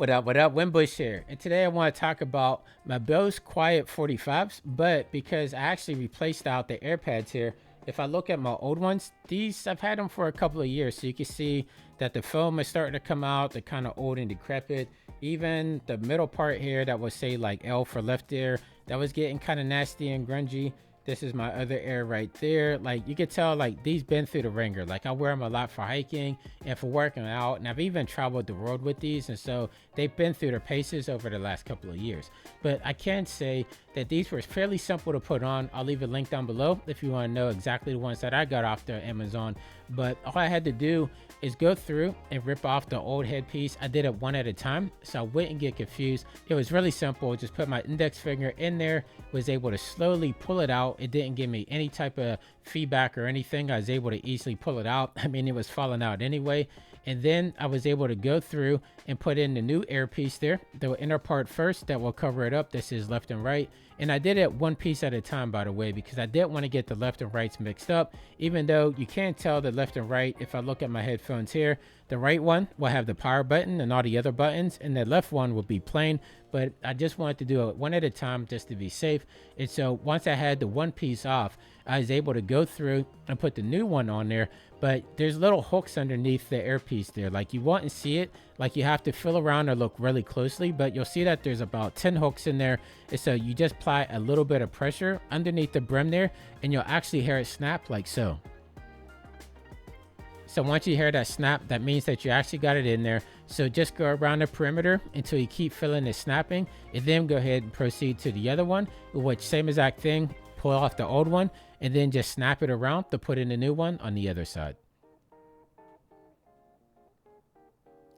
What up, Wimbush here. And today I want to talk about my Bose Quiet 45s, but because I actually replaced out the AirPads here, if I look at my old ones, these, I've had them for a couple of years, so you can see that the foam is starting to come out. They're kind of old and decrepit. Even the middle part here that would say like L for left ear, that was getting kind of nasty and grungy. This is my other ear right there. Like you could tell, like these been through the ringer. Like I wear them a lot for hiking and for working out, and I've even traveled the world with these, and so they've been through their paces over the last couple of years. But I can say that these were fairly simple to put on. I'll leave a link down below if you want to know exactly the ones that I got off the Amazon. But all I had to do is go through and rip off the old headpiece. I did it one at a time so I wouldn't get confused. It was really simple. Just put my index finger in there, was able to slowly pull it out. It didn't give me any type of feedback or anything. I was able to easily pull it out. I mean, it was falling out anyway. And then I was able to go through and put in the new earpiece there, the inner part first that will cover it up. This is left and right. And I did it one piece at a time, by the way, because I didn't want to get the left and rights mixed up, even though you can tell the left and right. If I look at my headphones here, the right one will have the power button and all the other buttons, and the left one will be plain. But I just wanted to do it one at a time just to be safe. And so once I had the one piece off, I was able to go through and put the new one on there. But there's little hooks underneath the earpiece there. Like you won't see it, like you have to feel around or look really closely, but you'll see that there's about 10 hooks in there. And so you just apply a little bit of pressure underneath the brim there, and you'll actually hear it snap like so. So once you hear that snap, that means that you actually got it in there. So just go around the perimeter until you keep feeling it snapping, and then go ahead and proceed to the other one, which same exact thing, pull off the old one, and then just snap it around to put in the new one on the other side.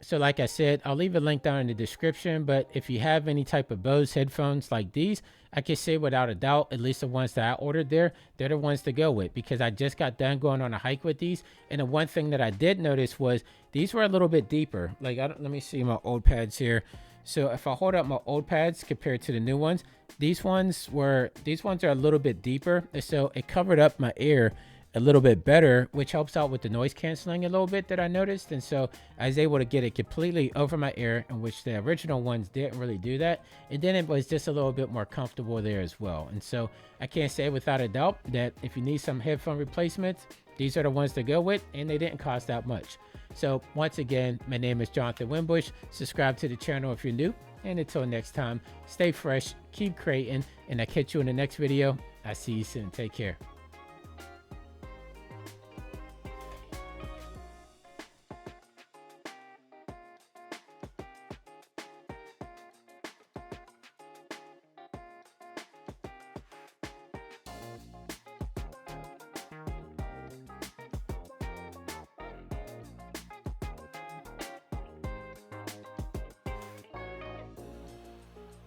So like I said, I'll leave a link down in the description, but if you have any type of Bose headphones like these, I can say without a doubt, at least the ones that I ordered there, they're the ones to go with, because I just got done going on a hike with these. And the one thing that I did notice was these were a little bit deeper. Like, let me see my old pads here. So if I hold up my old pads compared to the new ones, these ones are a little bit deeper. So it covered up my ear a little bit better, which helps out with the noise canceling a little bit that I noticed. And so I was able to get it completely over my ear, in which the original ones didn't really do that. And then it was just a little bit more comfortable there as well. And so I can't say without a doubt that if you need some headphone replacements, these are the ones to go with, and they didn't cost that much. So once again, my name is Jonathan Wimbush. Subscribe to the channel if you're new. And until next time, stay fresh, keep creating, and I'll catch you in the next video. I'll see you soon. Take care.